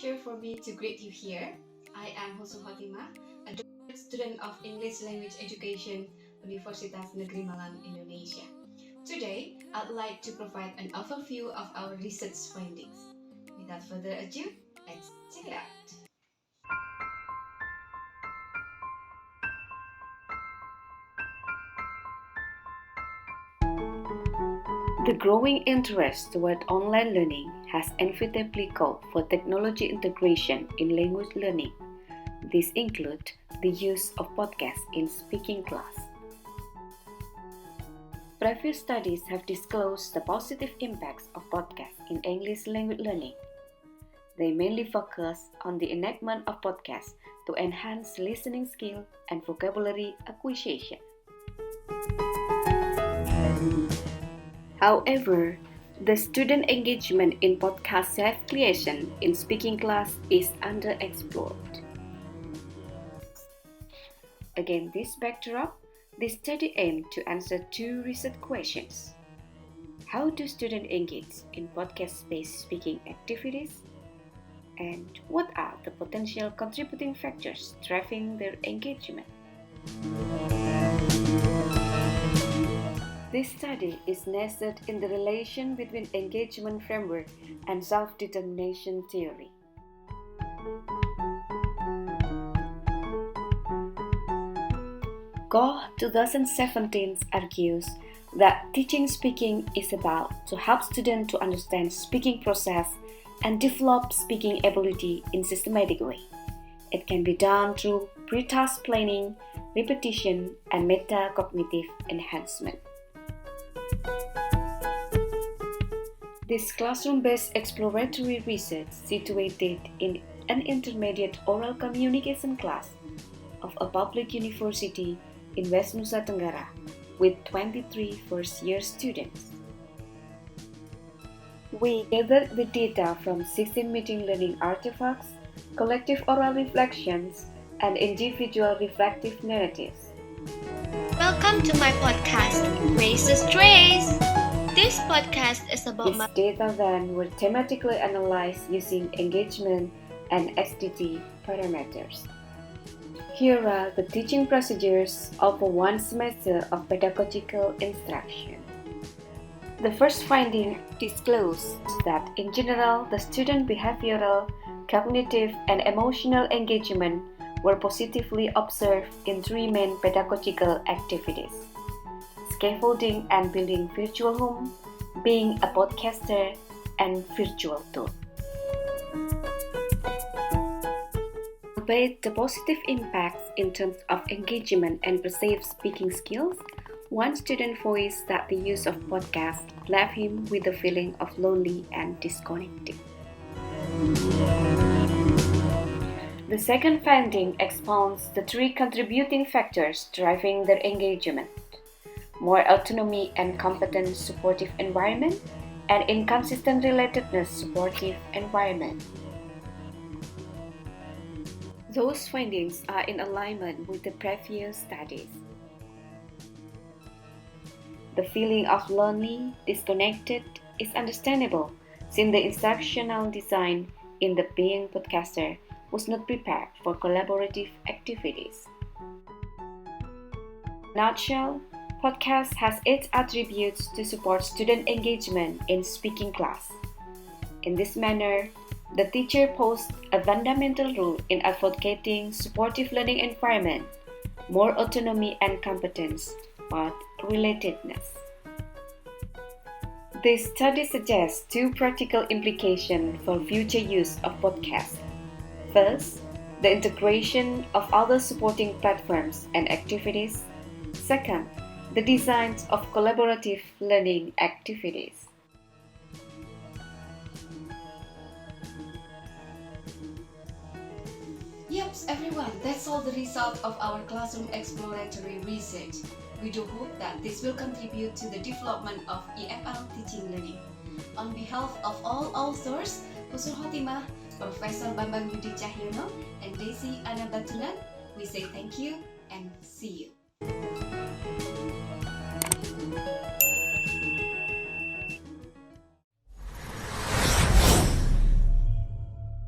pleasure for me to greet you here. I am Husnul Khotimah, a doctoral student of English Language Education, Universitas Negeri Malang, Indonesia. Today, I'd like to provide an overview of our research findings. Without further ado, let's check it out. The growing interest toward online learning has inevitably called for technology integration in language learning. These include the use of podcasts in speaking class. Previous studies have disclosed the positive impacts of podcasts in English language learning. They mainly focus on the enactment of podcasts to enhance listening skill and vocabulary acquisition. However, the student engagement in podcast self-creation in speaking class is underexplored. Against this backdrop, this study aimed to answer two research questions. How do students engage in podcast-based speaking activities? And what are the potential contributing factors driving their engagement? This study is nested in the relation between engagement framework and self-determination theory. Koh 2017 argues that teaching speaking is about to help students to understand speaking process and develop speaking ability in systematic way. It can be done through pre-task planning, repetition, and metacognitive enhancement. This classroom-based exploratory research situated in an intermediate oral communication class of a public university in West Nusa Tenggara with 23 first-year students. We gathered the data from 16 meeting learning artifacts, collective oral reflections, and individual reflective narratives. Welcome to my podcast, Raise the Strays! This podcast is about These data then were thematically analyzed using engagement and SDT parameters. Here are the teaching procedures of a one semester of pedagogical instruction. The first finding disclosed that in general, the student behavioral, cognitive, and emotional engagement were positively observed in three main pedagogical activities: scaffolding and building virtual home, being a podcaster, and virtual tour. Albeit the positive impacts in terms of engagement and perceived speaking skills, one student voiced that the use of podcasts left him with a feeling of lonely and disconnected. The second finding expounds the three contributing factors driving their engagement: more autonomy and competent supportive environment, and inconsistent relatedness supportive environment. Those findings are in alignment with the previous studies. The feeling of lonely, disconnected is understandable since the instructional design in the Being Podcaster was not prepared for collaborative activities. In a nutshell, podcast has 8 attributes to support student engagement in speaking class. In this manner, the teacher posed a fundamental role in advocating supportive learning environment, more autonomy and competence, but relatedness. This study suggests two practical implications for future use of podcasts. First, the integration of other supporting platforms and activities. Second, the designs of collaborative learning activities. Yep, everyone, that's all the result of our classroom exploratory research. We do hope that this will contribute to the development of EFL teaching learning. On behalf of all authors, Husnul Khotimah, Professor Bambang Yudi Cahyono, and Desi Anna Batulan, we say thank you and see you.